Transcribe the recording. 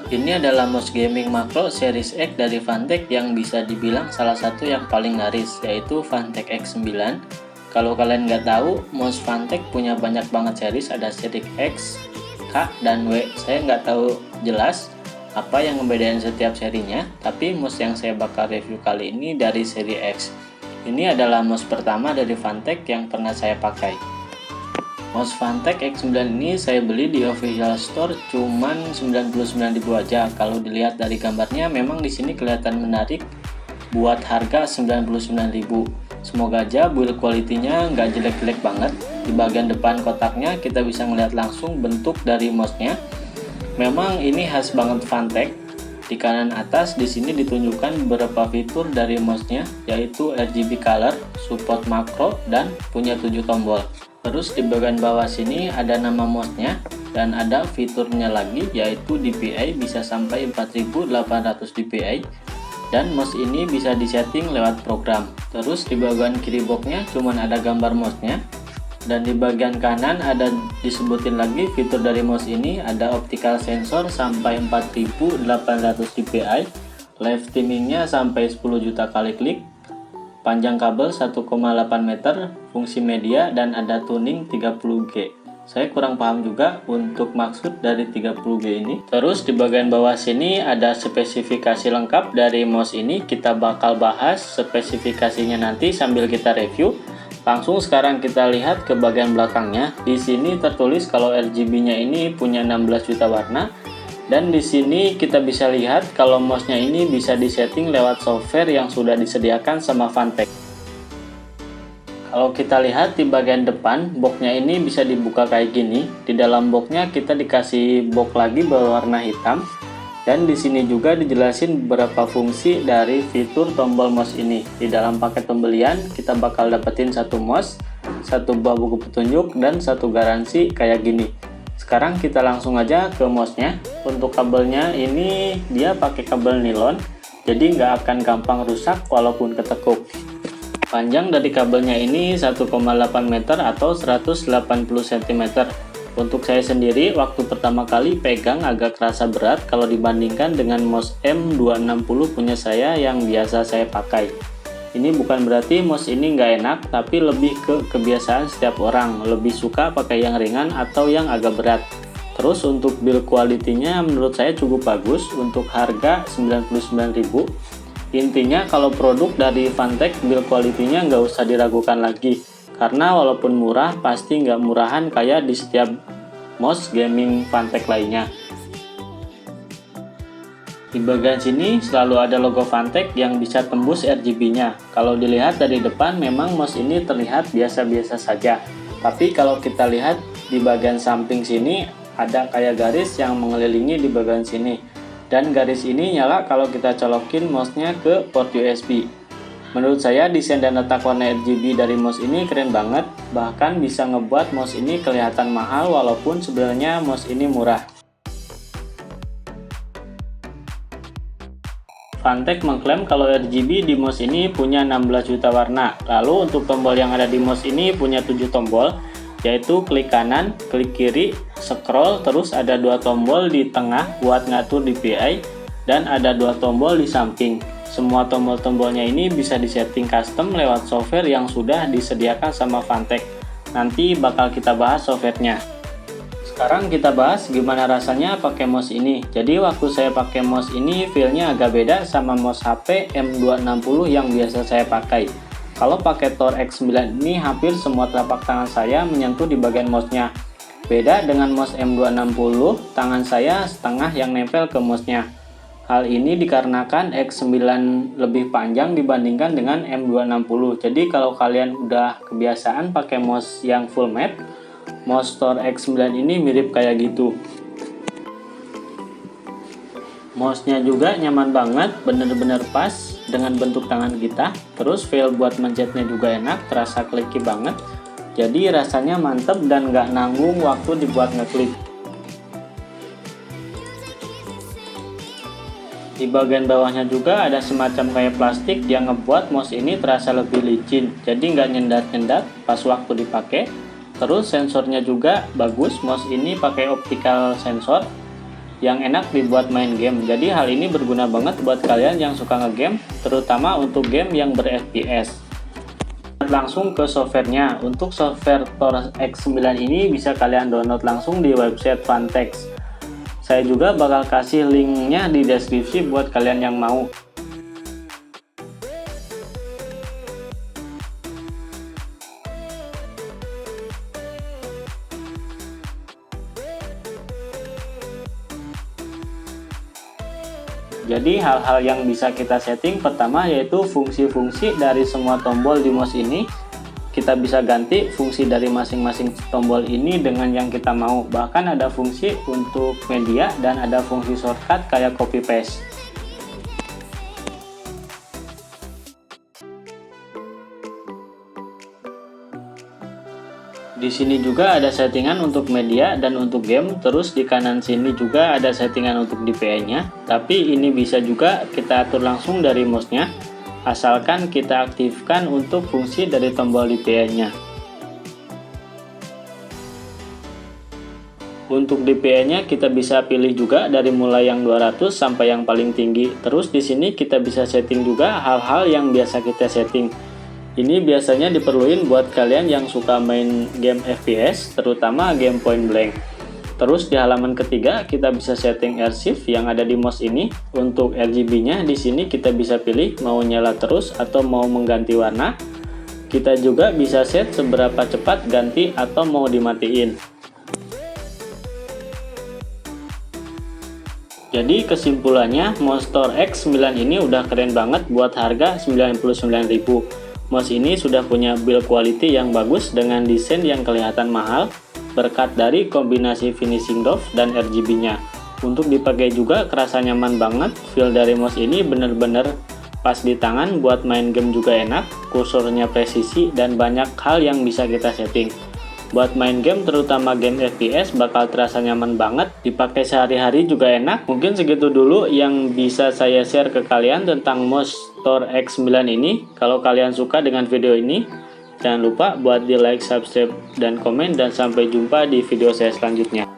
Ini adalah mouse gaming makro series X dari Fanatec yang bisa dibilang salah satu yang paling laris, yaitu Fanatec X9. Kalau kalian nggak tahu, mouse Fanatec punya banyak banget series, ada seri X, K, dan W. Saya nggak tahu jelas apa yang membedakan setiap serinya, tapi mouse yang saya bakal review kali ini dari seri X. Ini adalah mouse pertama dari Fanatec yang pernah saya pakai. Mouse Fanatec X9 ini saya beli di official store cuman 99.000 aja. Kalau dilihat dari gambarnya memang di sini kelihatan menarik buat harga 99.000. Semoga aja build quality-nya nggak jelek-jelek banget. Di bagian depan kotaknya kita bisa melihat langsung bentuk dari mouse-nya. Memang ini khas banget Fanatec. Di kanan atas di sini ditunjukkan beberapa fitur dari mouse-nya, yaitu RGB color, support makro, dan punya 7 tombol. Terus di bagian bawah sini ada nama mouse-nya dan ada fiturnya lagi, yaitu DPI bisa sampai 4800 DPI, dan mouse ini bisa disetting lewat program. Terus di bagian kiri boxnya cuman ada gambar mouse-nya, dan di bagian kanan ada disebutin lagi fitur dari mouse ini, ada optical sensor sampai 4800 dpi, live streamingnya sampai 10 juta kali klik, panjang kabel 1,8 meter, fungsi media, dan ada tuning 30G. Saya kurang paham juga untuk maksud dari 30G ini. Terus di bagian bawah sini ada spesifikasi lengkap dari mouse ini. Kita bakal bahas spesifikasinya nanti sambil kita review. Langsung sekarang kita lihat ke bagian belakangnya. Di sini tertulis kalau RGB-nya ini punya 16 juta warna. Dan di sini kita bisa lihat kalau mouse-nya ini bisa disetting lewat software yang sudah disediakan sama Fanatec. Kalau kita lihat di bagian depan, boxnya ini bisa dibuka kayak gini. Di dalam boxnya kita dikasih box lagi berwarna hitam. Dan di sini juga dijelasin beberapa fungsi dari fitur tombol mouse ini. Di dalam paket pembelian kita bakal dapetin satu mouse, satu buah buku petunjuk, dan satu garansi kayak gini. Sekarang kita langsung aja ke mouse-nya. Untuk kabelnya ini dia pakai kabel nilon, jadi nggak akan gampang rusak walaupun ketekuk. Panjang dari kabelnya ini 1,8 meter atau 180 cm. Untuk saya sendiri, waktu pertama kali pegang agak kerasa berat kalau dibandingkan dengan mouse M260 punya saya yang biasa saya pakai. Ini bukan berarti mouse ini nggak enak, tapi lebih ke kebiasaan setiap orang, lebih suka pakai yang ringan atau yang agak berat. Terus untuk build quality-nya menurut saya cukup bagus untuk harga 99.000. Intinya kalau produk dari Fanatec build quality-nya nggak usah diragukan lagi, karena walaupun murah pasti nggak murahan kayak di setiap mouse gaming Fanatec lainnya. Di bagian sini selalu ada logo Fanatec yang bisa tembus RGB-nya. Kalau dilihat dari depan memang mouse ini terlihat biasa-biasa saja. Tapi kalau kita lihat di bagian samping sini ada kayak garis yang mengelilingi di bagian sini. Dan garis ini nyala kalau kita colokin mouse-nya ke port USB. Menurut saya desain dan letak warna RGB dari mouse ini keren banget. Bahkan bisa ngebuat mouse ini kelihatan mahal walaupun sebenarnya mouse ini murah. Fanatec mengklaim kalau RGB di mouse ini punya 16 juta warna. Lalu untuk tombol yang ada di mouse ini punya 7 tombol, yaitu klik kanan, klik kiri, scroll, terus ada 2 tombol di tengah buat ngatur DPI, dan ada 2 tombol di samping. Semua tombol-tombolnya ini bisa disetting custom lewat software yang sudah disediakan sama Fanatec. Nanti bakal kita bahas softwarenya. Sekarang kita bahas gimana rasanya pakai mouse ini. Jadi waktu saya pakai mouse ini feel-nya agak beda sama mouse HP M260 yang biasa saya pakai. Kalau pakai Thor X9 ini hampir semua telapak tangan saya menyentuh di bagian mouse-nya. Beda dengan mouse M260, tangan saya setengah yang nempel ke mouse-nya. Hal ini dikarenakan X9 lebih panjang dibandingkan dengan M260. Jadi kalau kalian udah kebiasaan pakai mouse yang full matte, mouse Thor X9 ini mirip kayak gitu. Mouse-nya juga nyaman banget, bener-bener pas dengan bentuk tangan kita. Terus feel buat mencetnya juga enak, terasa clicky banget. Jadi rasanya mantep dan nggak nanggung waktu dibuat ngeklik. Di bagian bawahnya juga ada semacam kayak plastik yang ngebuat mouse ini terasa lebih licin, jadi nggak nyendat-nyendat pas waktu dipakai. Terus sensornya juga bagus, mouse ini pakai optical sensor yang enak dibuat main game. Jadi hal ini berguna banget buat kalian yang suka ngegame, terutama untuk game yang ber-FPS. Langsung ke softwarenya. Untuk software Tor X9 ini bisa kalian download langsung di website Vantex. Saya juga bakal kasih linknya di deskripsi buat kalian yang mau. Jadi hal-hal yang bisa kita setting pertama yaitu fungsi-fungsi dari semua tombol di mouse ini. Kita bisa ganti fungsi dari masing-masing tombol ini dengan yang kita mau. Bahkan ada fungsi untuk media dan ada fungsi shortcut kayak copy paste. Di sini juga ada settingan untuk media dan untuk game, terus di kanan sini juga ada settingan untuk DPI-nya. Tapi ini bisa juga kita atur langsung dari mouse-nya, asalkan kita aktifkan untuk fungsi dari tombol DPI-nya. Untuk DPI-nya kita bisa pilih juga dari mulai yang 200 sampai yang paling tinggi. Terus di sini kita bisa setting juga hal-hal yang biasa kita setting. Ini biasanya diperluin buat kalian yang suka main game FPS, terutama game point blank. Terus di halaman ketiga kita bisa setting R-Shift yang ada di mouse ini. Untuk RGB-nya di sini kita bisa pilih mau nyala terus atau mau mengganti warna. Kita juga bisa set seberapa cepat ganti atau mau dimatiin. Jadi kesimpulannya, mouse Tor X9 ini udah keren banget buat harga 99.000. Mouse ini sudah punya build quality yang bagus dengan desain yang kelihatan mahal berkat dari kombinasi finishing doff dan RGB-nya. Untuk dipakai juga kerasa nyaman banget. Feel dari mouse ini bener-bener pas di tangan, buat main game juga enak, kursornya presisi dan banyak hal yang bisa kita setting. Buat main game terutama game FPS bakal terasa nyaman banget, dipakai sehari-hari juga enak. Mungkin segitu dulu yang bisa saya share ke kalian tentang mouse Tor X9 ini. Kalau kalian suka dengan video ini, jangan lupa buat di like, subscribe, dan komen, dan sampai jumpa di video saya selanjutnya.